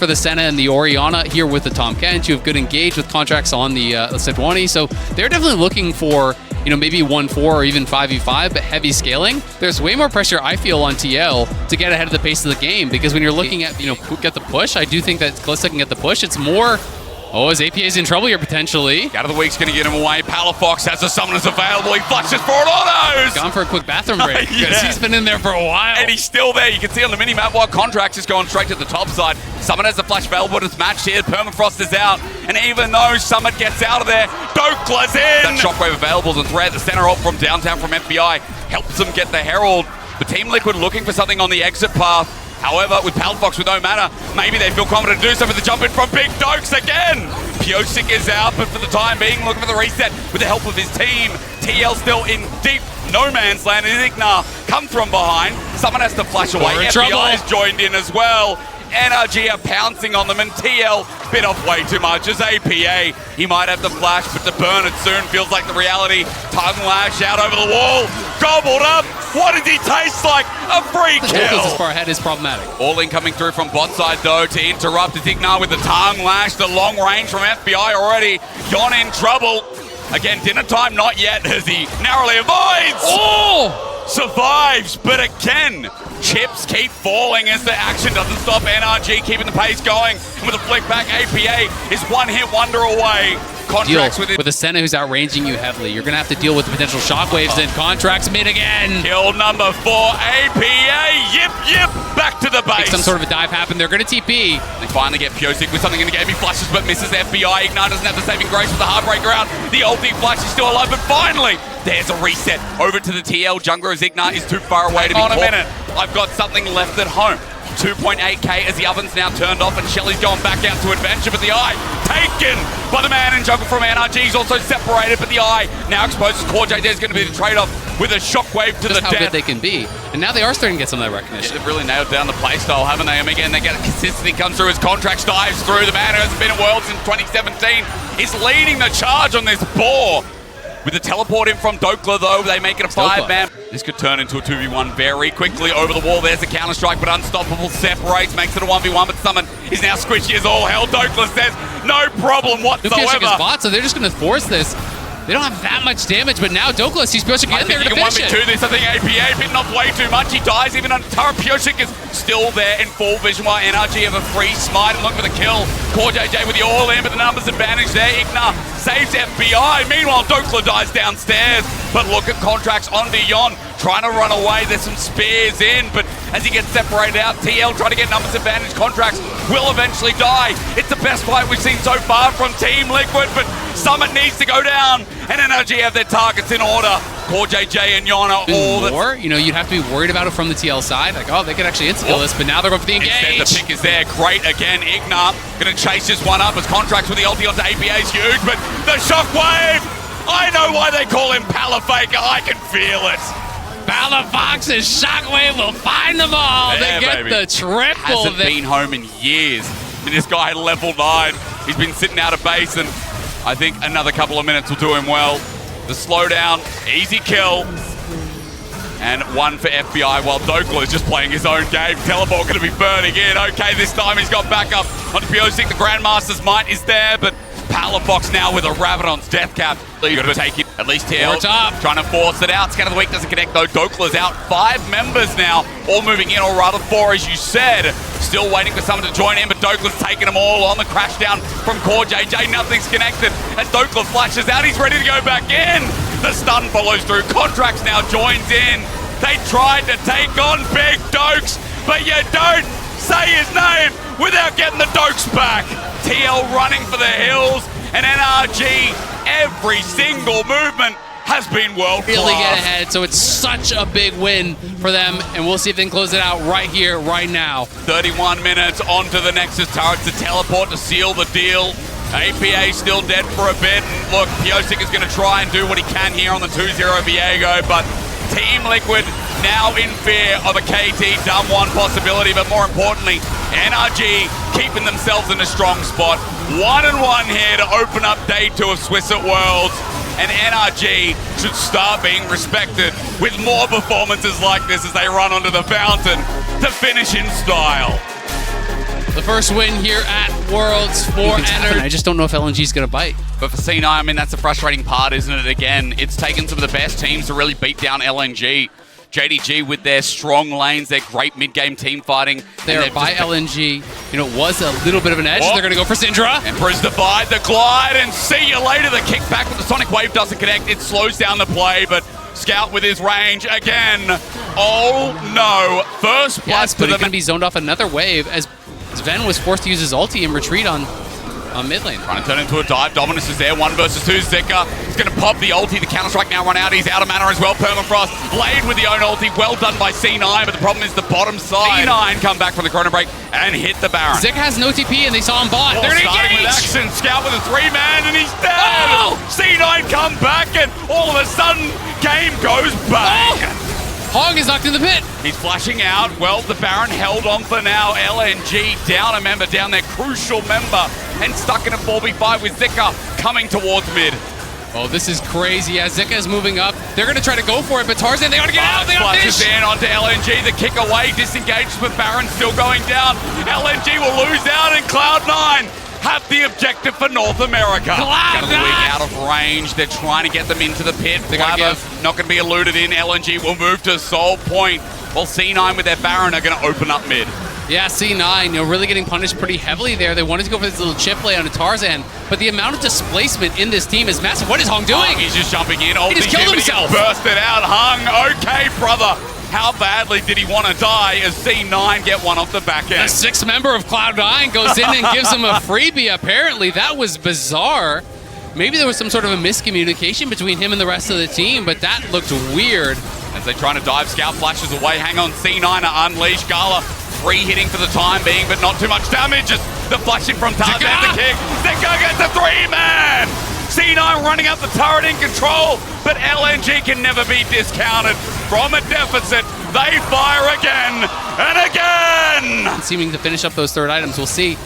for the Senna and the Orianna here with the Tom Kent. You have good engage with contracts on the Setuani, so they're definitely looking for, you know, maybe 1-4 or even 5v5, but heavy scaling. There's way more pressure, I feel, on TL to get ahead of the pace of the game, because when you're looking at, you know, get the push, I do think that Kalista can get the push. It's more, oh, his APA's in trouble here, potentially. Out of the week's going to get him away. Palafox has the summoners available. He flushes for an autos. Gone for a quick bathroom break, because he's been in there for a while. And he's still there. You can see on the mini-map while Contracts is going straight to the top side. Summit has the flash available, but it's matched here. Permafrost is out. And even though Summit gets out of there, Dokla's in. That shockwave available is rare. The center ult from downtown from FBI helps them get the Herald. The Team Liquid looking for something on the exit path. However, with Palafox with no mana, maybe they feel confident to do so with the jump in from Big Dokes again. Pyosik is out, but for the time being, looking for the reset with the help of his team. TL still in deep no man's land, and Ignar comes from behind. Someone has to flash away. FBI is joined in as well. NRG are pouncing on them, and TL bit off way too much. As APA, he might have the flash, but to burn it soon feels like the reality. Tongue lash out over the wall, gobbled up. What does he taste like? A free kill. As far ahead is problematic. All in coming through from bot side though to interrupt. It's Ignar with the tongue lash, the long range from FBI already. Yon in trouble. Again, dinner time not yet as he narrowly avoids. Oh! Survives, but again, chips keep falling as the action doesn't stop. NRG keeping the pace going. And with a flick back, APA is one hit wonder away. Contracts with a Senna who's outranging you heavily. You're going to have to deal with the potential shockwaves, and Contracts mid again. Kill number 4, APA, yip, back to the base. Make some sort of a dive happen. They're going to TP. They finally get Pyosik with something in the game. He flashes but misses FBI. Ignar doesn't have the saving grace with the Heartbreaker out. The ulti flash is still alive, but finally, there's a reset. Over to the TL jungler as Ignar is too far away to be caught. On a minute, I've got something left at home. 2.8k as the oven's now turned off and Shelly's going back out to adventure, but the eye taken by the man in jungle from NRG. He's also separated, but the eye now exposes CoreJJ is going to be the trade-off with a shockwave to the death. How good they can be. And now they are starting to get some of that recognition. Yeah, they've really nailed down the playstyle, haven't they? And again, they get a consistency comes through as Contracts dives through. The man who hasn't been at Worlds since 2017 is leading the charge on this boar. With the teleport in from Dokla, though, they make it a 5-man. This could turn into a 2v1 very quickly. Over the wall, there's a counter-strike, but Unstoppable separates, makes it a 1v1, but Summon is now squishy as all hell. Dokla says, no problem whatsoever. Pyosik is bot, so they're just going to force this. They don't have that much damage, but now Dokla sees Pyosik in there to finish it. I think this. I think APA bitten off way too much. He dies even under Tara. Pyosik is still there in full vision while NRG have a free smite and look for the kill. CoreJJ with the all-in, but the numbers advantage there. Ignar saves FBI. Meanwhile, Dokla dies downstairs, but look at Contracts onto Yon. Trying to run away, there's some spears in, but as he gets separated out, TL trying to get numbers advantage. Contracts will eventually die. It's the best fight we've seen so far from Team Liquid, but Summit needs to go down, and NRG have their targets in order. CoreJJ and Yon are all more, you know, you'd have to be worried about it from the TL side. Like, oh, they could actually insta-kill this, but now they're going for the engage. Instead, the pick is there. Great again. Ignar going to chase this one up as Contracts with the ulti onto APA is huge, but the shockwave! I know why they call him Palafaker. I can feel it. Palafox's shockwave will find them all. They get the triple. Hasn't been home in years. And this guy level 9. He's been sitting out of base, and I think another couple of minutes will do him well. The slowdown, easy kill, and one for FBI while Dokla is just playing his own game. Teleport going to be burning in. Okay, this time he's got backup on Pyosik. The Grandmaster's might is there, but Palafox now with a Rabadon's death cap. You've got to take it. At least here, trying to force it out. Scan of the week doesn't connect though. Dokla's out. 5 members now, all moving in, or rather 4 as you said. Still waiting for someone to join in, but Dokla's taking them all on the crash down from CoreJJ. Nothing's connected. As Dokla flashes out, he's ready to go back in. The stun follows through. Contracts now joins in. They tried to take on Big Dokes, but you don't say his name without getting the Dokes back. TL running for the hills, and NRG, every single movement has been world class. Really get ahead, so it's such a big win for them, and we'll see if they can close it out right here, right now. 31 minutes onto the Nexus turrets to teleport to seal the deal. APA still dead for a bit, and look, Pyosik is going to try and do what he can here on the 2-0 Viego, but Team Liquid now in fear of a KT dumb one possibility, but more importantly, NRG keeping themselves in a strong spot. 1-1 here to open up day 2 of Swiss at Worlds, and NRG should start being respected with more performances like this as they run onto the fountain to finish in style. The first win here at Worlds for Ennard. I just don't know if LNG's going to bite. But for C9, I mean, that's the frustrating part, isn't it? Again, it's taken some of the best teams to really beat down LNG. JDG with their strong lanes, their great mid-game team fighting. They are by LNG. You know, it was a little bit of an edge. They're going to go for Syndra. Emperor's Divide, the glide, and see you later. The kickback with the Sonic Wave doesn't connect. It slows down the play, but Scout with his range again. Oh, no. First blood but he's going to be zoned off another wave as Sven was forced to use his ulti and retreat on mid lane. Trying to turn into a dive. Dominus is there. 1 versus 2. Zika is going to pop the ulti. The counter-strike now run out. He's out of mana as well. Permafrost. Blade with the own ulti. Well done by C9, but the problem is the bottom side. C9 come back from the Chrono Break and hit the Baron. Zika has no TP and they saw him bot. They're starting with action. Scout with a 3-man and he's dead. Oh! C9 come back and all of a sudden game goes bang. Oh! Hog is knocked in the pit. He's flashing out. Well, the Baron held on for now. LNG down a member, down their crucial member, and stuck in a 4v5 with Zika coming towards mid. Oh, this is crazy. As Zika is moving up, they're going to try to go for it, but Tarzan, they got to get out. They got to flashes in onto LNG. The kick away, disengaged with Baron still going down. LNG will lose out, and Cloud9 have the objective for North America. Cloud9 out of range. They're trying to get them into the pit. Not going to be eluded in. LNG will move to Soul Point, while C9 with their Baron are going to open up mid. Yeah, C9, you know, really getting punished pretty heavily there. They wanted to go for this little chip play onto Tarzan, but the amount of displacement in this team is massive. What is Hong doing? He's just jumping in. He just killed himself. Bursted out. Hung, okay, brother. How badly did he want to die as C9 get one off the back end? The 6th member of Cloud9 goes in and gives him a freebie, apparently. That was bizarre. Maybe there was some sort of a miscommunication between him and the rest of the team, but that looked weird. As they try to dive, Scout flashes away. Hang on, C9 to unleash. Gala free hitting for the time being, but not too much damage. Just the flashing from Tarzan, the kick. Zika gets a 3-man! C9 running up the turret in control, but LNG can never be discounted. From a deficit, they fire again and again! Seeming to finish up those third items, we'll see.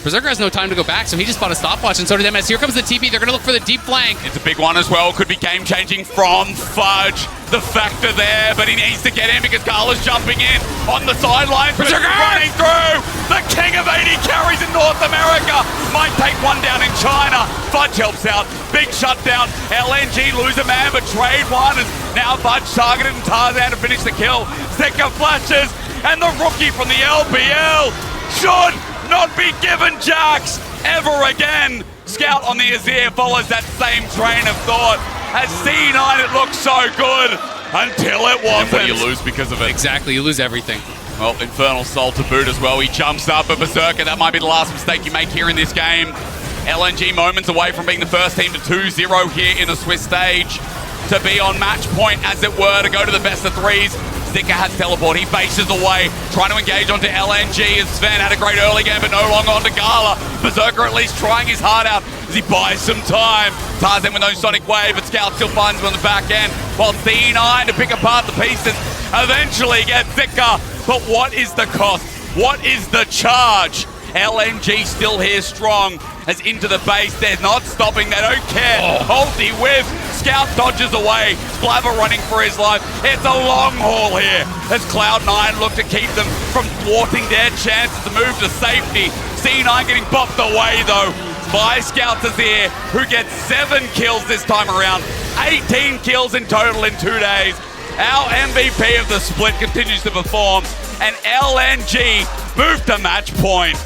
Berserker has no time to go back, so he just bought a stopwatch, and so did MS. Here comes the TP. They're going to look for the deep flank. It's a big one as well. Could be game-changing from Fudge. The factor there, but he needs to get in because Gala's jumping in on the sidelines. Berserker running through. The king of 80 carries in North America. Might take one down in China. Fudge helps out. Big shutdown. LNG lose a man, but trade one. And now Fudge targeted and Tarzan to finish the kill. Zika flashes, and the rookie from the LPL should not be given Jax ever again. Scout on the Azir follows that same train of thought. At C9 it looked so good until it wasn't. But you lose because of it. Exactly, you lose everything. Well, Infernal Soul to boot as well. He jumps up at Berserker. That might be the last mistake you make here in this game. LNG moments away from being the first team to 2-0 here in the Swiss stage. To be on match point, as it were, to go to the best of threes. Zika has teleport. He faces away, trying to engage onto LNG. As Sven had a great early game, but no longer onto Gala. Berserker at least trying his heart out as he buys some time. Tarzan with no Sonic Wave, but Scout still finds him on the back end. While C9 to pick apart the pieces, eventually get Zika. But what is the cost? What is the charge? LNG still here strong as into the base. They're not stopping. They don't care. Ulti whiff. Scout dodges away. Splabber running for his life. It's a long haul here as Cloud9 look to keep them from thwarting their chances to move to safety. C9 getting bopped away though by Scout Azir, who gets 7 kills this time around. 18 kills in total in 2 days. Our MVP of the split continues to perform, and LNG move to match point.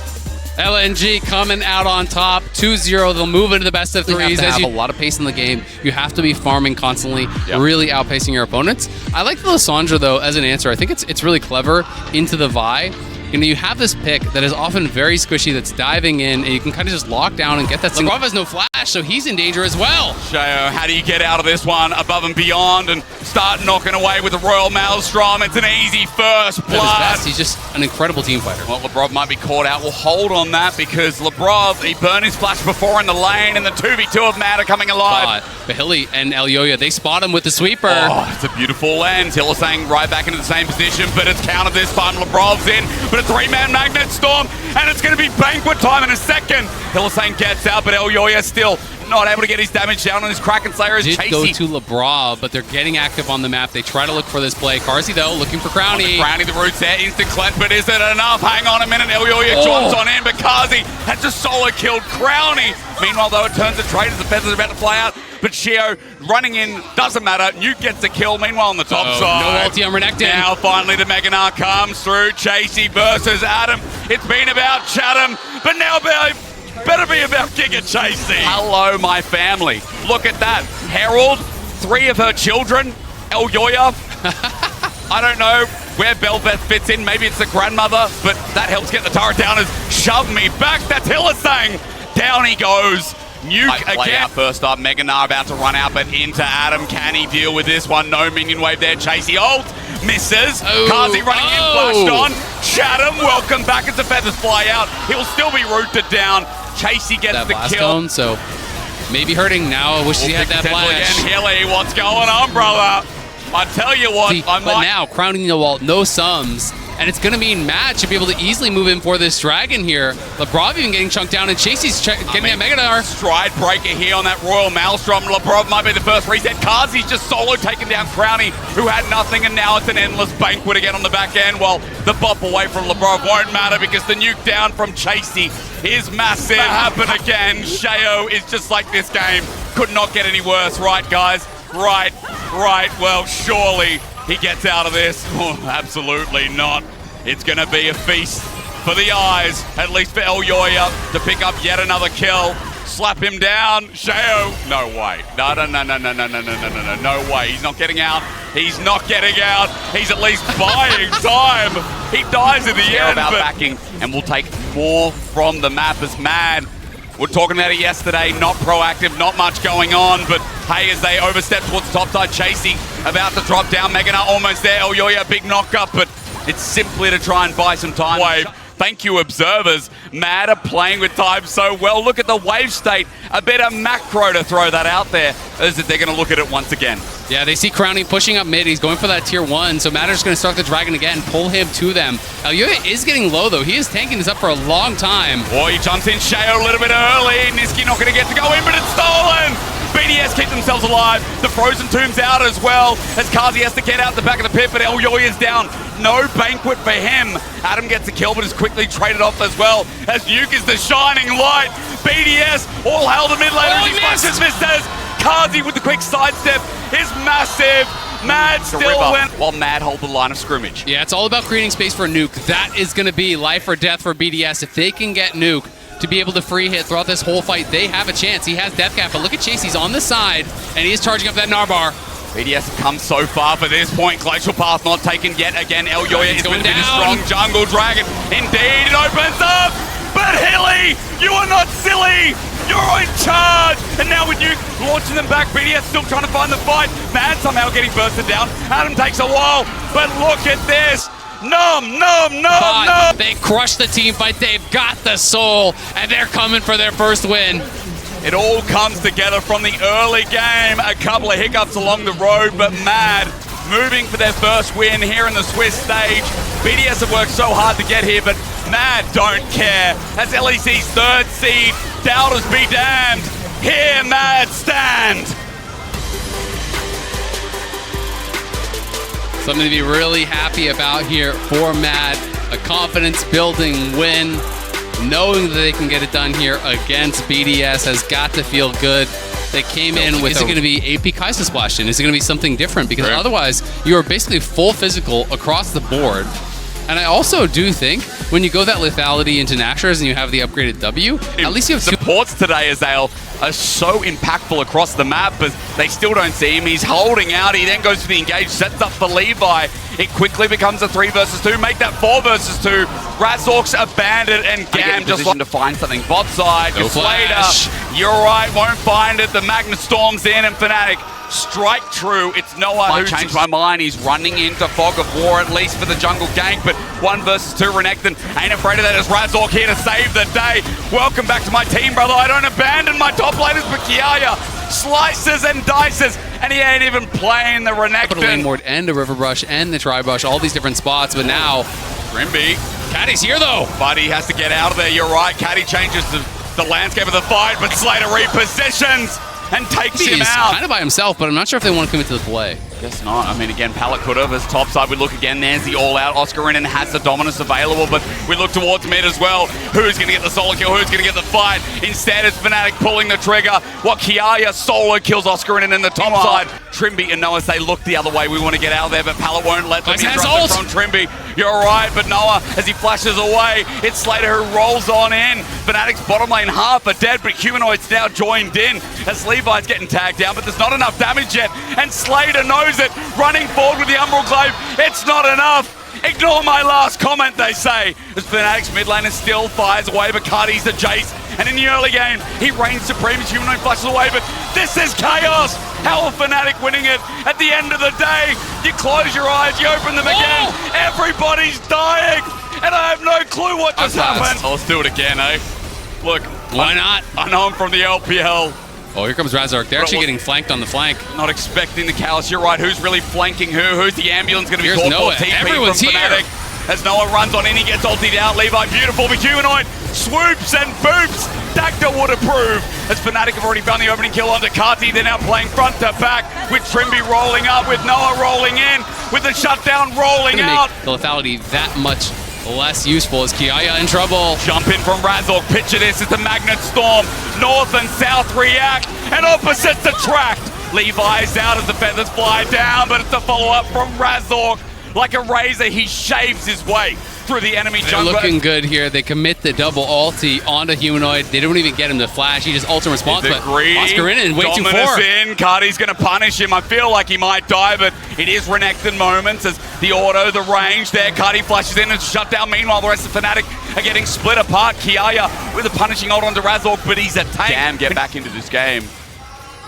LNG coming out on top, 2-0. They'll move into the best of threes. You have to have a lot of pace in the game. You have to be farming constantly, really outpacing your opponents. I like the Lissandra, though, as an answer. I think it's really clever into the Vi. You know, you have this pick that is often very squishy that's diving in, and you can kind of just lock down and get that. Lagrov has no flash, so he's in danger as well. Shayo, how do you get out of this one above and beyond and start knocking away with the Royal Maelstrom? It's an easy first blood. He's just an incredible team fighter. Well, Labrov might be caught out. We'll hold on that because Labrov, he burned his flash before in the lane, and the 2v2 of Mad are coming alive. But Hilly and Elyoya, they spot him with the sweeper. Oh, it's a beautiful lens. Hylissang right back into the same position, but it's countered this time. Labrov's in, but a 3-man Magnet Storm, and it's going to be Banquet time in a second. Hylissang gets out, but Elyoya still not able to get his damage down on his Kraken Slayer as Chasey go to Labrov, but they're getting active on the map. They try to look for this play. Carzzy, though, looking for Crowny. Crowny, the root's there, instant cleanse, but is it enough? Hang on a minute, Elyoya jumps on in, but Carzzy has just solo killed Crowny. Meanwhile, though, it turns to trade as the feathers are about to fly out, but Shio running in, doesn't matter. Nuke gets the kill. Meanwhile, on the top side. No ulti on Renekton. Now, finally, the Mega Gnar comes through. Chasey versus Adam. It's been about Chatham, but now better be about Giga Chasey. Hello, my family. Look at that. Herald, 3 of her children. Elyoya. I don't know where Belveth fits in. Maybe it's the grandmother, but that helps get the turret down as shove me back. That's Hylissang. Down he goes. Nuke again. Out first up. Mega Gnar about to run out, but into Adam. Can he deal with this one? No minion wave there. Chasey ult. Misses. Carzzy running in. Flashed on. Chatham, welcome back as the feathers fly out. He'll still be rooted down. Chasey gets the kill. Cone, so maybe hurting now. I wish he had that flash. Again. Hilly, what's going on, brother? I tell you what, but now crowning the wall, no sums, and it's going to mean Matt should be able to easily move in for this dragon here. Labrov even getting chunked down, and Chasey's getting that Mega Gnar. Stride breaker here on that Royal Maelstrom. Labrov might be the first reset. Carzzy's just solo taking down Crowny, who had nothing, and now it's an endless banquet again on the back end. Well, the bop away from Labrov won't matter because the nuke down from Chasey is massive. Happen again. Sheo is just like this game. Could not get any worse, right, guys? Right. Well, surely he gets out of this. Oh, absolutely not. It's going to be a feast for the eyes, at least for Elyoya, to pick up yet another kill. Slap him down. Sheo. No way. No way. He's not getting out. He's not getting out. He's at least buying time. He dies in the end. About backing, and we'll take more from the map as Mad. We're talking about it yesterday, not proactive, not much going on, but hey, as they overstep towards the top side, Chasey about to drop down, Mega Gnar almost there, Elyoya, big knock up, but it's simply to try and buy some time. Wave. Thank you, observers. Mad are playing with time so well. Look at the wave state. A bit of macro to throw that out there, as they're going to look at it once again. Yeah, they see Crowny pushing up mid. He's going for that tier 1, so Matter's going to start the dragon again, pull him to them. Elyoya is getting low, though. He is tanking this up for a long time. Boy, he jumps in Sheo a little bit early. Niski not going to get to go in, but it's stolen. BDS keep themselves alive. The Frozen Tomb's out as well, as Carzzy has to get out the back of the pit, but Elyoya's down. No banquet for him. Adam gets a kill, but is quickly traded off as well, as Nuke is the shining light. BDS, all hail the mid laner as he punches misses. Carzzy with the quick sidestep is massive. Mad still went while Mad hold the line of scrimmage. Yeah, it's all about creating space for Nuke. That is going to be life or death for BDS. If they can get Nuke to be able to free hit throughout this whole fight, they have a chance. He has Death Cap, but look at Chase. He's on the side, and he is charging up that Narbar. BDS have come so far for this point. Glacial Path not taken yet again. Elyoya is going to be the strong jungle dragon. Indeed, it opens up, but Hilly, you are not silly. You're in charge. And now with you launching them back, BDS still trying to find the fight. Mad somehow getting bursted down. Adam takes a while, but look at this. Numb. They crushed the team fight. They've got the soul, and they're coming for their first win. It all comes together from the early game. A couple of hiccups along the road, but Mad moving for their first win here in the Swiss stage. BDS have worked so hard to get here, but Mad don't care. That's LEC's third seed. Doubters be damned. Here Mad stand. Something to be really happy about here for Mad. A confidence-building win. Knowing that they can get it done here against BDS has got to feel good. They came in with, is it going to be AP Kai'Sa Splash in? Is it going to be something different? Because otherwise, you are basically full physical across the board. And I also do think when you go that lethality into Nashers and you have the upgraded W, at least you have supports today, Azale, are so impactful across the map, but they still don't see him. He's holding out. He then goes for the engage, sets up for Levi. It quickly becomes a 3 versus 2. Make that 4 versus 2. Razork's abandoned, and Gam just to find something. Bot side, no Slater. You're right, won't find it. The Magnet Storm's in, and Fnatic strike true. It's Noah who changed my mind. He's running into Fog of War, at least for the jungle gank, but 1 versus 2 Renekton ain't afraid of that as Razork here to save the day. Welcome back to my team, brother. I don't abandon my top laners, but Kiaya slices and dices, and he ain't even playing the Renekton. A lane ward and a river brush and the tri brush, all these different spots, but now Grimby. Caddy's here though. But he has to get out of there, you're right. Caddy changes the landscape of the fight, but Slater repositions and takes him out. Kind of by himself, but I'm not sure if they want to commit to the play. Guess not. I mean, again, Pallet could have. As top side, we look again. There's the all-out. Oscarinen has the dominance available, but we look towards mid as well. Who's going to get the solo kill? Who's going to get the fight? Instead, it's Fnatic pulling the trigger. What Kiaya solo kills Oscarinen in the top side. Trimby and Noah say, look the other way. We want to get out of there, but Pallet won't let them interrupt it from Trimby. You're right, but Noah, as he flashes away, it's Slater who rolls on in. Fnatic's bottom lane half are dead, but Humanoid's now joined in as Levi's getting tagged down, but there's not enough damage yet, and Slater knows it. Running forward with the Umbral Glaive, it's not enough. Ignore my last comment, they say. As Fnatic's mid laner still fires away, but Cardi's the Jace. And in the early game, he reigns supreme as Humanoid flashes away, but this is chaos. How are Fnatic winning it? At the end of the day, you close your eyes, you open them again, everybody's dying, and I have no clue what just happened. Let's do it again, eh? Look, why not? I know him from the LPL. Oh, here comes Razork. They're actually getting flanked on the flank. Not expecting the Callus. You're right. Who's really flanking who? Who's the ambulance going to be called Noah. for? TP Everyone's from Fnatic. As Noah runs on in, he gets ultied out. Levi, beautiful, but Humanoid swoops and boops. Dagda would approve. As Fnatic have already found the opening kill onto Kati. They're now playing front to back with Trimby rolling up, with Noah rolling in, with the shutdown rolling out. Make the lethality that much less useful. As Kiaya in trouble. Jump in from Razork. Picture this as the Magnet Storm. North and South react, and opposites attract. Levi's out as the feathers fly down, but it's a follow-up from Razork. Like a razor, he shaves his way through the enemy jungle. They're looking good here. They commit the double ulti onto Humanoid. They don't even get him to flash. He just ult in response, but Oscarinen way too far. In. Cardi's going to punish him. I feel like he might die, but it is Renekton moments as the auto, the range there. Cardi flashes in and shut down. Meanwhile, the rest of Fnatic are getting split apart. Kiaya with a punishing ult onto Razork, but he's a tank. Gam get back into this game.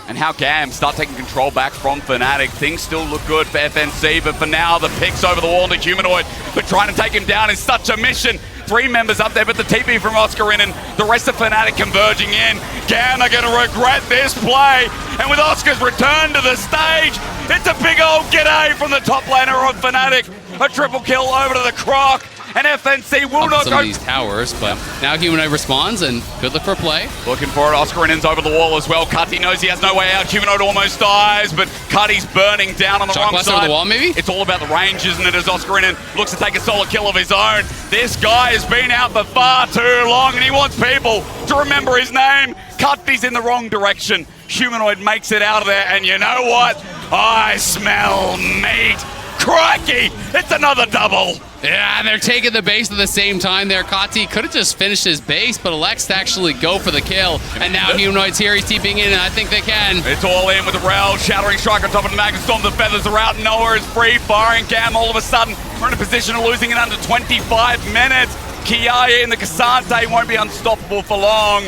And how Gam start taking control back from Fnatic. Things still look good for FNC, but for now, the picks over the wall into Humanoid. But trying to take him down is such a mission. 3 members up there, but the TP from Oscarinen, the rest of Fnatic converging in. Gam are going to regret this play. And with Oscar's return to the stage, it's a big old g'day from the top laner of Fnatic. A triple kill over to the Croc. And FNC will not some go. Of these towers, but now Humanoid responds and good look for a play. Looking for it. Oscarinen's over the wall as well. Cutty knows he has no way out. Humanoid almost dies, but Cutty's burning down on the wrong side. Over the wall, maybe? It's all about the range, isn't it? As Oscarinen looks to take a solo kill of his own. This guy has been out for far too long, and he wants people to remember his name. Cutty's in the wrong direction. Humanoid makes it out of there, and you know what? I smell meat. Crikey! It's another double. Yeah, and they're taking the base at the same time there. Kati could have just finished his base, but elects to actually go for the kill. And now Humanoid's here, he's TPing in, and I think they can. It's all in with the Rel, Shattering Strike on top of the Magnet Storm. The feathers are out, Noah is free, firing Gam all of a sudden. We're in a position of losing in under 25 minutes. Kiaya in the Cassante won't be unstoppable for long.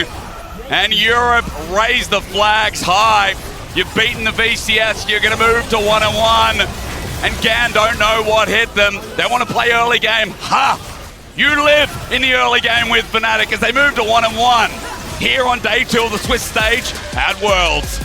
And Europe raise the flags high. You've beaten the VCS, you're going to move to 1-1. And Gan don't know what hit them. They want to play early game. Ha! You live in the early game with Fnatic as they move to 1-1. Here on day 2 of the Swiss stage at Worlds.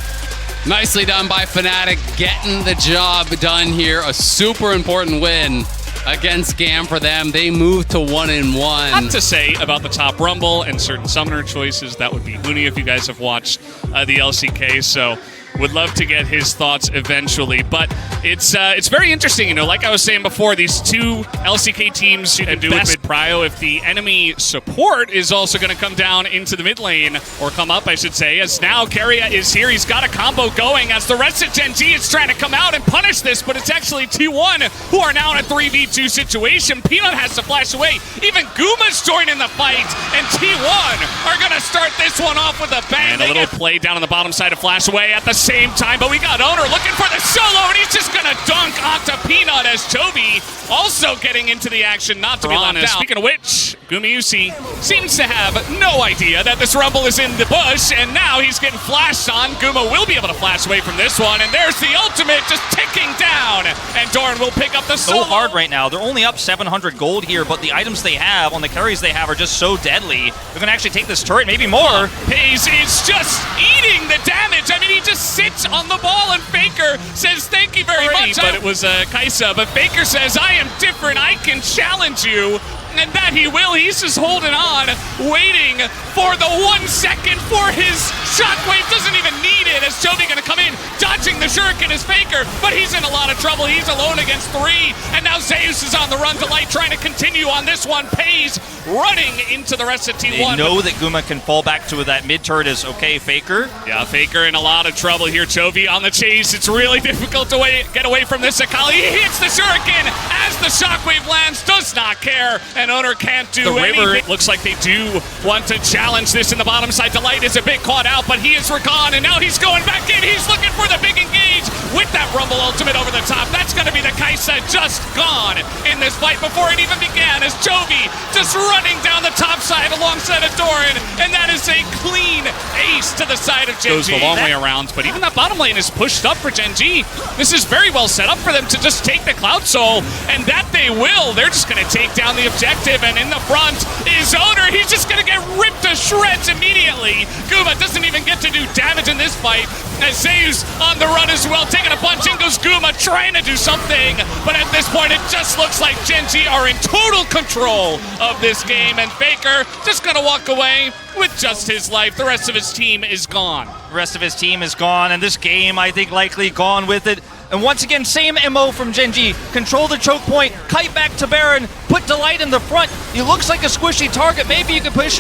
Nicely done by Fnatic, getting the job done here. A super important win against Gam for them. They move to 1-1. Not to say about the top rumble and certain summoner choices. That would be Huni if you guys have watched the LCK. So would love to get his thoughts eventually, but it's very interesting. You know, like I was saying before, these 2 LCK teams you can do with mid prio. If the enemy support is also going to come down into the mid lane, or come up, I should say, as now Keria is here. He's got a combo going as the rest of Gen G is trying to come out and punish this, but it's actually T1 who are now in a 3v2 situation. Peanut has to flash away. Even Guma's joining the fight, and T1 are going to start this one off with a bang. And a little play down on the bottom side of Flash Away at the same time, but we got Owner looking for the solo, and he's just gonna dunk onto Peanut as Chovy also getting into the action, not to be left out. Speaking of which, Gumayusi seems to have no idea that this Rumble is in the bush, and now he's getting flashed on. Guma will be able to flash away from this one, and there's the ultimate just ticking down, and Doran will pick up the solo. So hard right now. They're only up 700 gold here, but the items they have on the carries they have are just so deadly. They're gonna actually take this turret, maybe more. Pays is just eating the damage. I mean, he just sits on the ball, and Faker says, thank you very much. But it was Kaisa, but Faker says, I am different, I can challenge you. And that he will. He's just holding on, waiting for the 1 second for his shockwave. Doesn't even need it as Chovy gonna come in, dodging the shuriken as Faker, but he's in a lot of trouble. He's alone against 3, and now Zeus is on the run to light, trying to continue on this one. Pays running into the rest of T1. They know that Guma can fall back to that mid turret is okay, Faker. Yeah, Faker in a lot of trouble here. Chovy on the chase. It's really difficult to get away from this Akali. He hits the shuriken as the shockwave lands, does not care. And Owner can't do anything. It looks like they do want to challenge this in the bottom side. Delight is a bit caught out, but he is gone, and now he's going back in. He's looking for the big engage with that Rumble ultimate over the top. That's going to be the Kaisa just gone in this fight before it even began, as Chovy just running down the top side alongside of Doran, and that is a clean ace to the side of Gen G. Goes the long way around, but even that bottom lane is pushed up for Gen G. This is very well set up for them to just take the Cloud Soul, and that they will. They're just going to take down the objective, and in the front is Owner. He's just going to get ripped to shreds immediately. Guma doesn't even get to do damage in this fight, as Zeus on the run as well, taking a punch. In goes Guma, trying to do something, but at this point it just looks like Gen G are in total control of this game, and Faker just going to walk away with just his life. The rest of his team is gone. The rest of his team is gone, and this game, I think, likely gone with it. And once again, same MO from Gen G. Control the choke point, kite back to Baron, put Delight in the front. He looks like a squishy target. Maybe you can push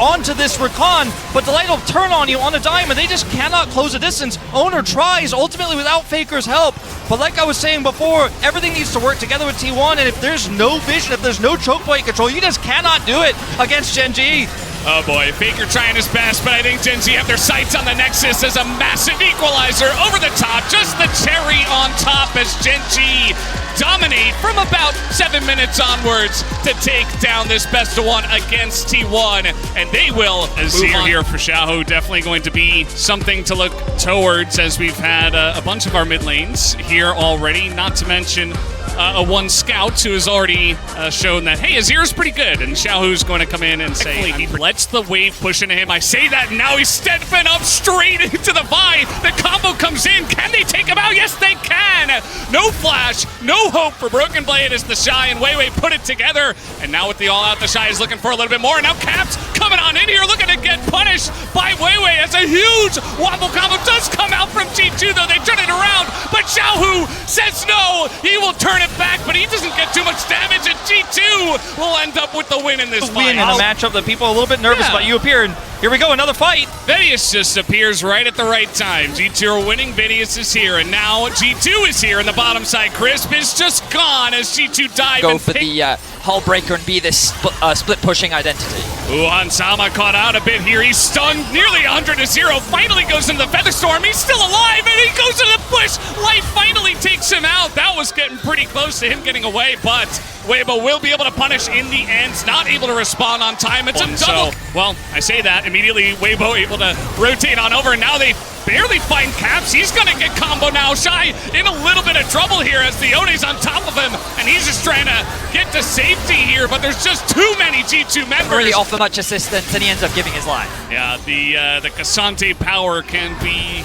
onto this Rakan, but Delight will turn on you on a dime, and they just cannot close the distance. Owner tries, ultimately without Faker's help. But like I was saying before, everything needs to work together with T1, and if there's no vision, if there's no choke point control, you just cannot do it against Gen G. Oh boy, Faker trying his best, but I think Gen Z have their sights on the Nexus as a massive equalizer over the top. Just the cherry on top as Gen G dominate from about 7 minutes onwards to take down this best of one against T1, and they will move on. Here for Xiaohu, definitely going to be something to look towards, as we've had a bunch of our mid lanes here already, not to mention a one scout who has already shown that, hey, Azir's pretty good, and Xiaohu's going to come in and say, he lets the wave push into him. I say that, and now he's stepping up straight into the Vi. The combo comes in. Can they take him out? Yes, they can. No flash, no hope for Broken Blade as the Shy and Weiwei put it together, and now with the all-out, the Shy is looking for a little bit more. Now Caps coming on in here, looking to get punished by Weiwei as a huge wobble combo does come out from G2, though they turn it around, but Xiaohu says no. He will turn it back, but he doesn't get too much damage, and G2 will end up with the win in this fight. In a matchup that people are a little bit nervous about. You appear, and here we go, another fight. Vedius just appears right at the right time. G2 are winning, Vedius is here, and now G2 is here in the bottom side. Crisp is just gone as G2 dive go for the hull breaker and be this split pushing identity. Ooh, Hansama caught out a bit here. He's stunned nearly 100-0. Finally goes into the Featherstorm. He's still alive, and he goes to the push. Light finally takes him out. That was getting pretty close to him getting away, but Weibo will be able to punish in the end. Not able to respond on time. It's a double. Well, I say that. Immediately, Weibo able to rotate on over, and now they barely find Caps. He's going to get combo now. Shy in a little bit of trouble here as the One's on top of him, and he's just trying to get to safety here, but there's just too many G2 members. Really offer much assistance, and he ends up giving his life. Yeah, the Cassante power can be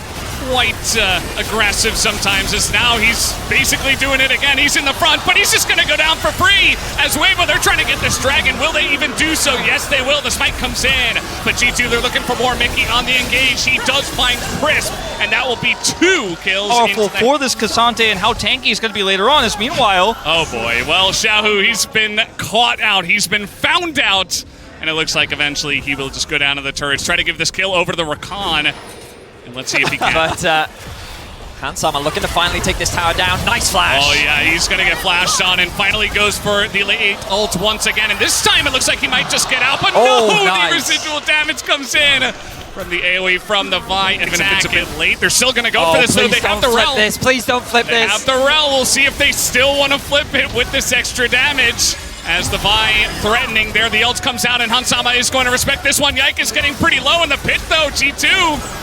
quite aggressive sometimes, as now he's basically doing it again. He's in the front, but he's just going to go down for free as Weibo, they're trying to get this dragon. Will they even do so? Yes, they will. The smite comes in, but G2, they're looking for more. Mickey on the engage. He does find Crisp, and that will be 2 kills. Powerful for this Cassante, and how tanky he's going to be later on is meanwhile. Oh boy, well, Xiaohu, he's been caught out. He's been found out, and it looks like eventually he will just go down to the turrets, try to give this kill over to the Rakan. And let's see if he can. But Hansama looking to finally take this tower down. Nice flash. Oh yeah, he's gonna get flashed on and finally goes for the late ult once again. And this time it looks like he might just get out, but no, nice. the residual damage comes in from the AoE from the Vi. Even if it's a bit late, they're still gonna go for this. So they have the rel. Please don't flip They this. have the rel. We'll see if they still want to flip it with this extra damage. As the Vi threatening there, the ult comes out and Hansama is going to respect this one. Yike is getting pretty low in the pit though. G2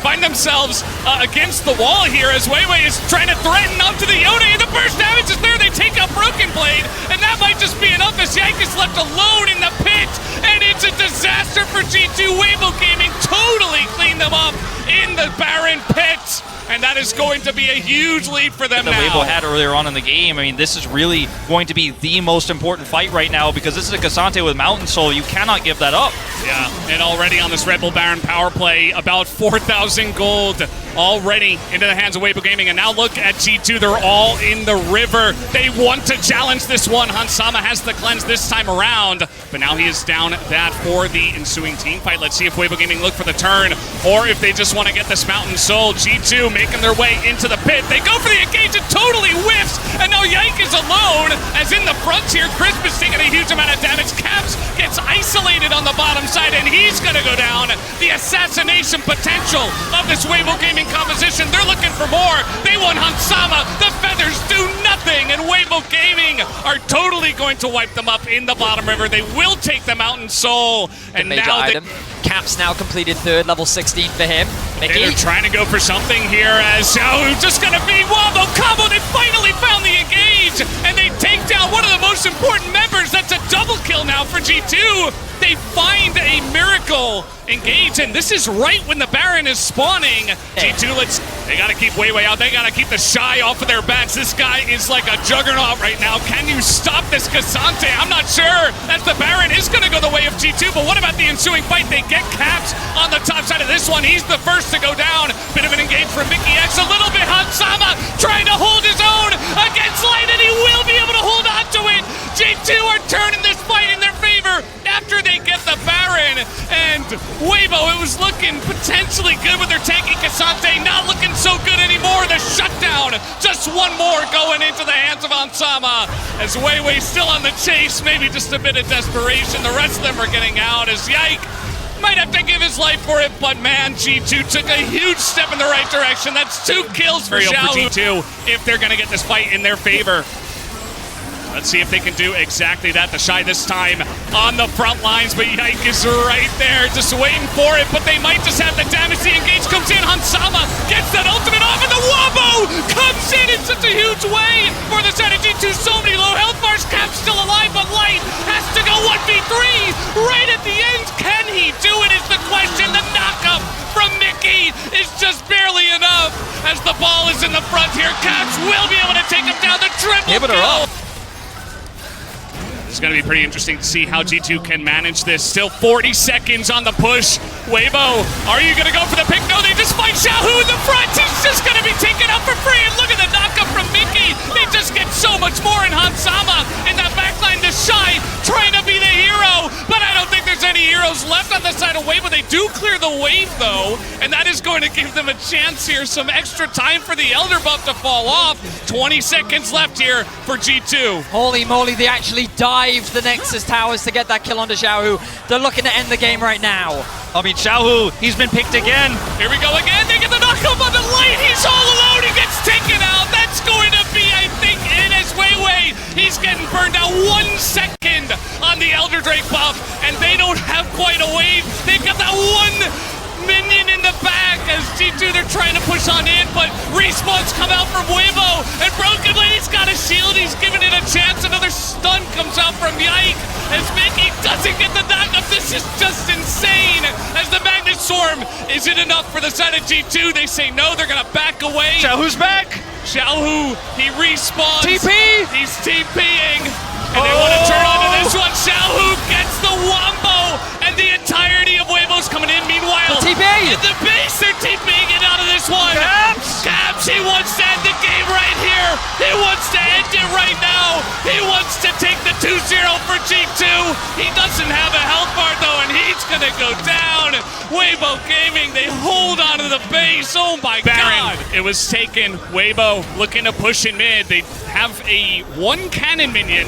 find themselves against the wall here as Weiwei is trying to threaten up to the Yoda. And the burst damage is there. They take out Broken Blade, and that might just be enough as Yike is left alone in the pit. And it's a disaster for G2. Weibo Gaming totally cleaned them up in the Baron pit. And that is going to be a huge lead for them that now. Weibo had earlier on in the game. I mean, this is really going to be the most important fight right now because this is a Cassante with Mountain Soul. You cannot give that up. Yeah, and already on this Red Bull Baron power play, about 4,000 gold already into the hands of Weibo Gaming. And now look at G2, they're all in the river. They want to challenge this one. Hansama has the cleanse this time around, but now he is down that for the ensuing team fight. Let's see if Weibo Gaming look for the turn, or if they just want to get this Mountain Soul. G2 making their way into the pit. They go for the engage, it totally whiffs, and now Yike is alone, as in the frontier, Crisp is taking a huge amount of damage. Caps gets isolated on the bottom side, and he's gonna go down. The assassination potential of this Weibo Gaming composition, they're looking for more. They want Hansama, the feathers do nothing, and Weibo Gaming are totally going to wipe them up in the bottom river. They will take the Mountain Soul, and major now item. Caps now completed third, level 16 for him. Mickey. They're trying to go for something here as Xiaohu just gonna be Wombo combo. They finally found the engage, and they take down one of the most important members. That's a double kill now for G2. They find a miracle engage, and this is right when the Baron is spawning. G2, they gotta keep Weiwei out. They gotta keep the Shy off of their backs. This guy is like a juggernaut right now. Can you stop this Cassante? I'm not sure. As the Baron is gonna go the way of G2, but what about the ensuing fight? They get Caps on the top side of this one. He's the first to go down. Bit of an engage from Mickey X. A little bit Hansama trying to hold his own against Light, and he will be able to hold on to it. G2 are turning this fight in their favor after they get the Baron. And Weibo, it was looking potentially good with their tanky Cassante, not looking so good anymore. The shutdown, just one more going into the hands of Hansama. As Weiwei still on the chase, maybe just a bit of desperation. The rest of them are getting out as Yike might have to give his life for it, but man, G2 took a huge step in the right direction. That's 2 kills for G2 if they're going to get this fight in their favor. Let's see if they can do exactly that. The Shy this time on the front lines, but Yike is right there, just waiting for it, but they might just have the damage. The engage comes in, Hansama gets that ultimate off, and the Wombo comes in such a huge way for the side of G2. So many low health bars, Cap's still alive, but Light has to go 1v3 right at the end. Can he do it is the question. The knockup from Mickey is just barely enough as the ball is in the front here. Caps will be able to take him down. The triple kill. It's going to be pretty interesting to see how G2 can manage this. Still 40 seconds on the push. Weibo, are you going to go for the pick? No, they just find Xiaohu in the front. He's just going to be taken out for free. And look at the knockup from Mickey. They just get so much more in Hansama. In that backline, the Shy trying to be the hero. But I don't think there's any heroes left on the side of Weibo. They do clear the wave, though. And that is going to give them a chance here. Some extra time for the Elder buff to fall off. 20 seconds left here for G2. Holy moly, they actually dived the Nexus towers to get that kill onto Xiaohu. They're looking to end the game right now. I mean, Xiaohu, he's been picked again. Here we go again. They get the knockup on the Light. He's all alone. He gets taken out. That's going to be, I think, in as Weiwei. He's getting burned out 1 second on the Elder Drake buff, and they don't have quite a wave. They've got that one minion in the back as G2, they're trying to push on in, but respawns come out from Weibo, and Broken Blade, he's got a shield, he's giving it a chance. Another stun comes out from Yike as Mickey doesn't get the knockup. This is just insane as the Magnet Storm. Is it enough for the side of G2? They say no, they're gonna back away. Xiaohu's back. Xiaohu, he respawns. TP! He's TPing. And they want to turn on to this one. Xiaohu gets the Wombo, and the entirety of Weibo's coming in. Meanwhile, The TP! in the base, they're TPing it out of this one. Caps, he wants to end the game right here. He wants to end it right now. He wants to take the 2-0 for G2. He doesn't have a health bar though, and he's gonna go down. Weibo Gaming, they hold on to the base. Oh my God. It was taken. Weibo looking to push in mid. They have a one cannon minion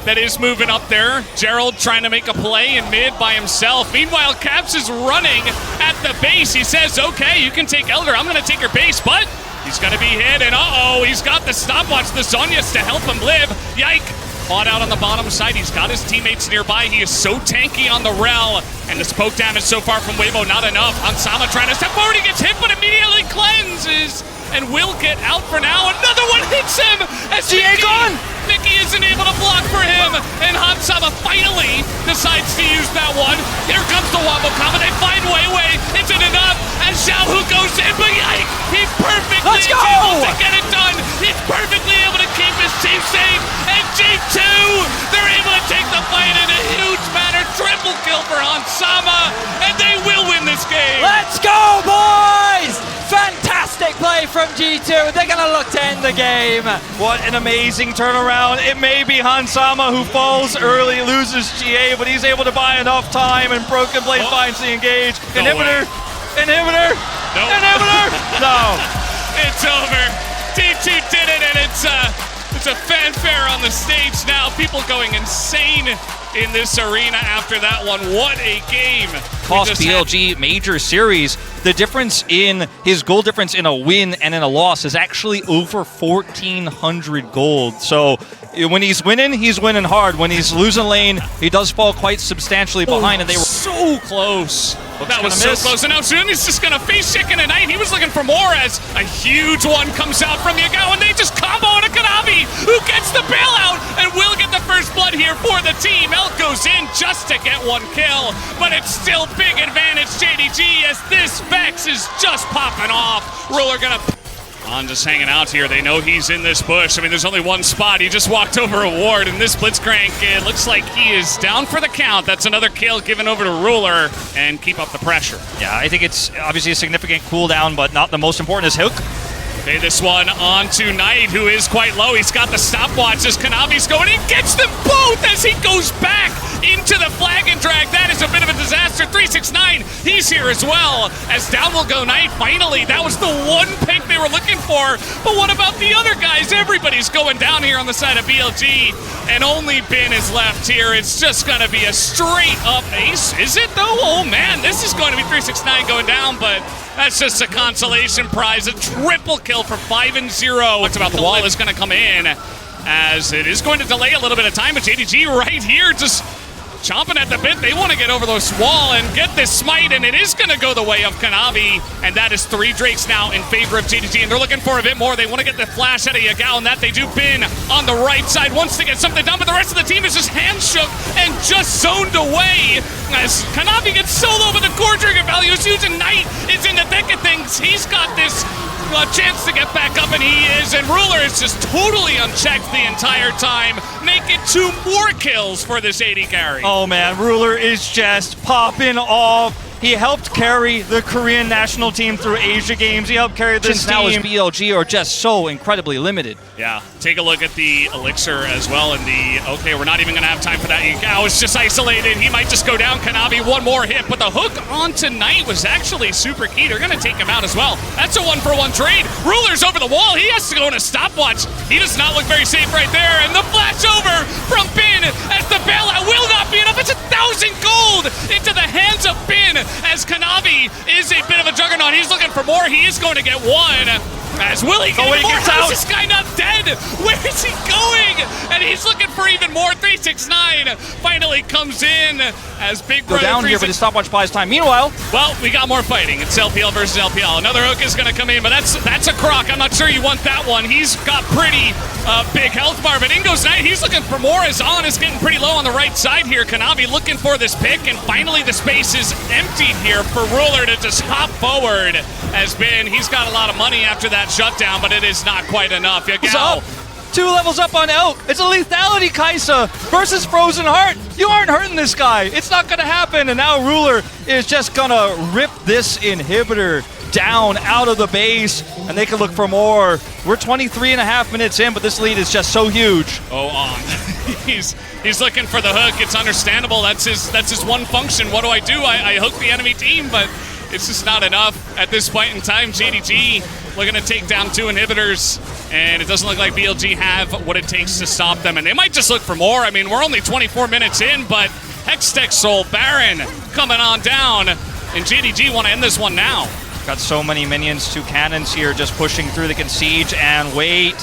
that is moving up there. Gerald trying to make a play in mid by himself. Meanwhile, Caps is running at the base. He says, okay, you can take Elder. I'm gonna take your base, but he's gonna be hit, and uh-oh, he's got the stopwatch, the Zhonya's to help him live. Yike! Caught out on the bottom side. He's got his teammates nearby. He is so tanky on the rel, and the spoke damage so far from Weibo, not enough. Hansama trying to step forward. He gets hit, but immediately cleanses, and will get out for now. Another one hits him as GA gone. Mickey isn't able to block for him, and Hansama finally decides to use that one. Here comes the wombo combo. They find Weiwei. Isn't enough as Xiaohu goes in, but yike! He perfectly is able to get it done. He's perfectly able to keep his team safe, and G2, they're able to take the fight in a huge manner. Triple kill for Hansama, and they will win this game. Let's go, boys! Fantastic play from G2. They're going to look to end the game. What an amazing turnaround. It may be Hansama who falls early, loses GA, but he's able to buy enough time, and Broken Blade finds the engage. No Inhibitor! way. Inhibitor! Nope. Inhibitor! No. It's over. T2 did it, and it's a fanfare on the stage now. People going insane in this arena after that one. What a game. Cost BLG major series. The difference in his goal difference in a win and in a loss is actually over 1,400 gold. So when he's winning hard. When he's losing lane, he does fall quite substantially behind, and they were so close. That was so close. And now Zuni's just gonna face chicken tonight. He was looking for more as a huge one comes out from Yagao, and they just combo on a Kanavi, who gets the bailout and will get the first blood here for the team. Elk goes in just to get one kill, but it's still big advantage JDG as this Vex is just popping off. Ruler gonna on just hanging out here. They know he's in this bush. I mean, there's only one spot. He just walked over a ward, and this Blitzcrank, it looks like he is down for the count. That's another kill given over to Ruler, and keep up the pressure. Yeah, I think it's obviously a significant cooldown, but not the most important is Hook. Okay, this one on to Knight, who is quite low. He's got the stopwatch as Kanavi's going. He gets them both as he goes back into the flag and drag. That is a bit of a disaster. 369, he's here as well. As down will go Knight. Finally, that was the one pick they were looking for. But what about the other guys? Everybody's going down here on the side of BLG, and only Bin is left here. It's just going to be a straight up ace. Is it though? Oh man, this is going to be 369 going down, but that's just a consolation prize. A triple kill for 5-0. Talked about the wall is going to come in, as it is going to delay a little bit of time, but JDG right here just chomping at the bit. They want to get over this wall and get this smite, and it is going to go the way of Kanavi, and that is 3 Drakes now in favor of JDG, and they're looking for a bit more. They want to get the flash out of Yagao, and that they do. Bin on the right side wants to get something done, but the rest of the team is just hand shook and just zoned away as Kanavi gets solo, but the core trigger value is huge, and Knight is in the thick of things. He's got this chance to get back up, and he is, and Ruler is just totally unchecked the entire time, making 2 more kills for this AD carry. Oh man, Ruler is just popping off. He helped carry the Korean national team through Asia Games. He helped carry this team. Now his BLG are just so incredibly limited. Yeah, take a look at the Elixir as well, and okay, we're not even gonna have time for that. Yagao is just isolated. He might just go down. Kanavi, one more hit, but the hook on tonight was actually super key. They're gonna take him out as well. That's a 1-for-1 trade. Ruler's over the wall. He has to go in a stopwatch. He does not look very safe right there, and the flash over from Bin as the bailout will not be enough. It's 1,000 gold into the hands of Bin as Kanavi is a bit of a juggernaut. He's looking for more. He is going to get one. As Willie gets more. How is this guy not dead? Where is he going? And he's looking for even more. 369 finally comes in as Big Brother go down here, but his stopwatch buys time. Meanwhile, well, we got more fighting. It's LPL versus LPL. Another hook is going to come in, but that's a croc. I'm not sure you want that one. He's got pretty big health bar, but in goes Knight. He's looking for more as On is getting pretty low on the right side here. Kanavi looking for this pick, and finally the space is emptied here for Ruler to just hop forward. As Bin, he's got a lot of money after that shutdown, but it is not quite enough. Yagao. 2 levels up on Elk. It's a lethality Kaisa versus Frozen Heart. You aren't hurting this guy. It's not going to happen. And now Ruler is just going to rip this inhibitor down out of the base, and they can look for more. We're 23.5 minutes in, but this lead is just so huge. Oh, On. He's looking for the hook. It's understandable. That's his one function. What do? I hook the enemy team, but it's just not enough at this point in time. JDG looking to take down 2 inhibitors, and it doesn't look like BLG have what it takes to stop them, and they might just look for more. I mean, we're only 24 minutes in, but Hextech Soul, Baron coming on down, and JDG want to end this one now. Got so many minions, 2 cannons here just pushing through. They can siege and wait.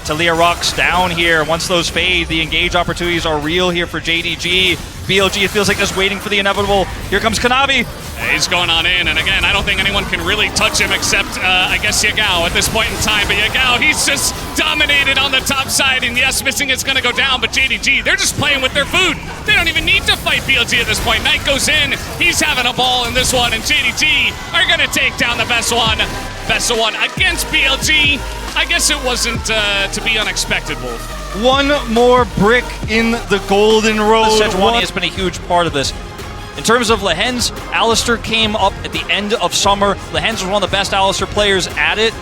Talia rocks down here. Once those fade, the engage opportunities are real here for JDG. BLG, it feels like just waiting for the inevitable. Here comes Kanavi. He's going on in, and again, I don't think anyone can really touch him except, I guess, Yagao at this point in time. But Yagao, he's just dominated on the top side, and yes, missing is going to go down, but JDG, they're just playing with their food. They don't even need to fight BLG at this point. Knight goes in, he's having a ball in this one, and JDG are going to take down the best one. Best of one against BLG. I guess it wasn't to be unexpected, Wolf. One more brick in the golden road. Sejuani has been a huge part of this. In terms of Lehens, Alistair came up at the end of summer. Lehens was one of the best Alistair players at it.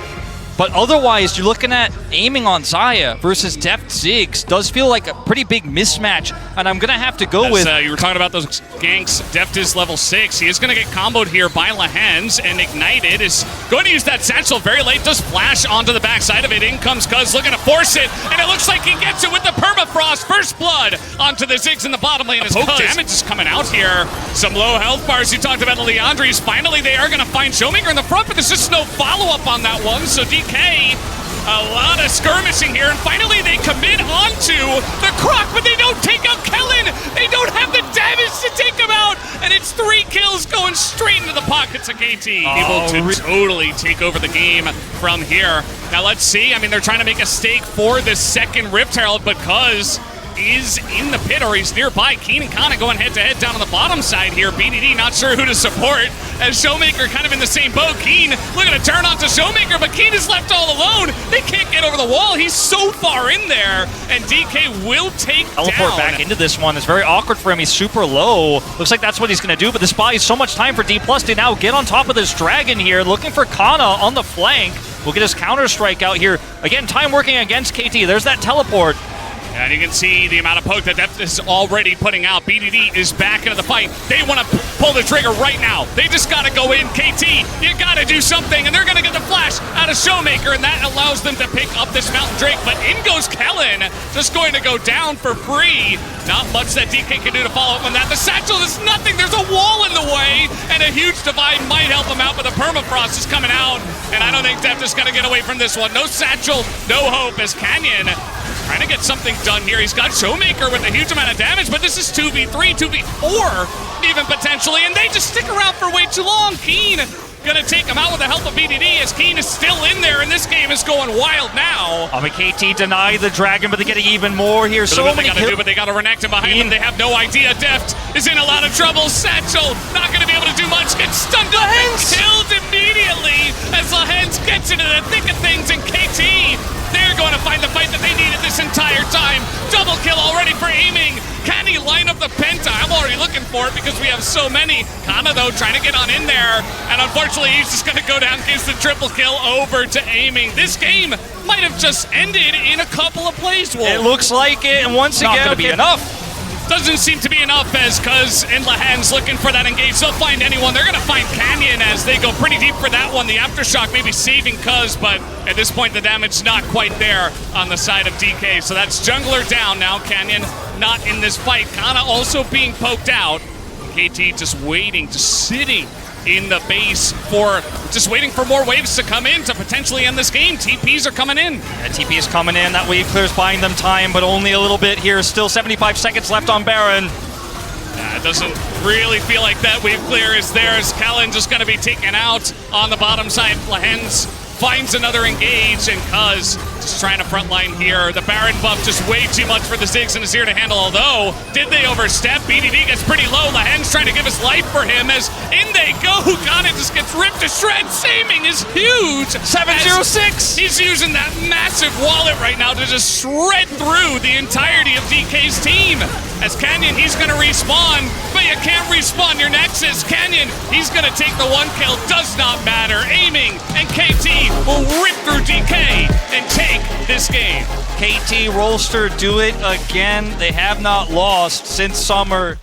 But otherwise, you're looking at aiming on Xayah versus Deft Ziggs. Does feel like a pretty big mismatch, and I'm going to have to go with... You were talking about those ganks. Deft is level 6. He is going to get comboed here by Lehens, and Ignited is going to use that satchel very late. Does flash onto the backside of it. In comes Cuz, looking to force it, and it looks like he gets it with the permafrost. First blood onto the Ziggs in the bottom lane. As poke damage is coming out here. Some low health bars. You talked about the Leandries. Finally, they are going to find Showmaker in the front, but there's just no follow-up on that one, so DK, a lot of skirmishing here, and finally they commit onto the Croc, but they don't take out Kellen. They don't have the damage to take him out, and it's 3 kills going straight into the pockets of KT. Able to totally take over the game from here. Now let's see. I mean, they're trying to make a stake for the second Rift Herald, but Cuz is in the pit, or he's nearby. Keen and Kana going head-to-head down on the bottom side here. BDD not sure who to support, as Showmaker kind of in the same boat. Keen looking to turn onto Showmaker, but Keen is left all alone. They can't get over the wall. He's so far in there, and DK will take teleport down. back into this one. It's very awkward for him. He's super low. Looks like that's what he's going to do, but this buys so much time for D+ to now get on top of this dragon here, looking for Kana on the flank. We'll get his counter-strike out here. Again, time working against KT. There's that teleport. And you can see the amount of poke that Deft is already putting out. BDD is back into the fight. They want to pull the trigger right now. They just got to go in. KT, you got to do something, and they're going to get the flash out of Showmaker, and that allows them to pick up this Mountain Drake. But in goes Kellen, just going to go down for free. Not much that DK can do to follow up on that. The satchel is nothing. There's a wall in the way, and a huge divide might help him out, but the permafrost is coming out, and I don't think Deft is going to get away from this one. No satchel, no hope, as Canyon trying to get something done here. He's got Showmaker with a huge amount of damage, but this is 2v3, 2v4 even potentially, and they just stick around for way too long. Keen gonna take him out with the help of BDD, as Keen is still in there, and this game is going wild now. KT deny the dragon, but they're getting even more here. So what they gotta do, but they gotta Renekton behind them. They have no idea. Deft is in a lot of trouble. Satchel not gonna be able to do much. Gets stunned up and killed immediately as Lehens gets into the thick of things, and KT, they're going to find the fight that they needed this entire time. Double kill already for aiming. Can he line up the penta? I'm already looking for it because we have so many. Kana, though, trying to get on in there. And unfortunately, he's just going to go down, gives the triple kill over to aiming. This game might have just ended in a couple of plays, Wolf. It looks like it, and once again, not going to be enough. Doesn't seem to be enough, as Cuz and Lehens looking for that engage. They'll find anyone. They're going to find Canyon as they go pretty deep for that one. The Aftershock maybe saving Cuz, but at this point the damage not quite there on the side of DK. So that's Jungler down now. Canyon not in this fight. Kana also being poked out. KT just waiting, just sitting in the base for just waiting for more waves to come in to potentially end this game. TPs are coming in. Yeah, TP is coming in. That wave clear's buying them time, but only a little bit here. Still 75 seconds left on Baron. It doesn't really feel like that wave clear is there, as Kellen just going to be taken out on the bottom side. Lehens finds another engage, and Cuz just trying to frontline here. The Baron buff just way too much for the Ziggs and Azir to handle, although did they overstep? BDD gets pretty low. Lehens trying to give his life for him, as in they go. Ghana just gets ripped to shreds. Saming is huge. 706! He's using that massive wallet right now to just shred through the entirety of DK's team. As Canyon, he's going to respawn, but you can't respawn your Nexus. Canyon, he's going to take the 1 kill. Does not matter. Aiming, and KT will rip through DK and take this game. KT Rolster do it again. They have not lost since summer.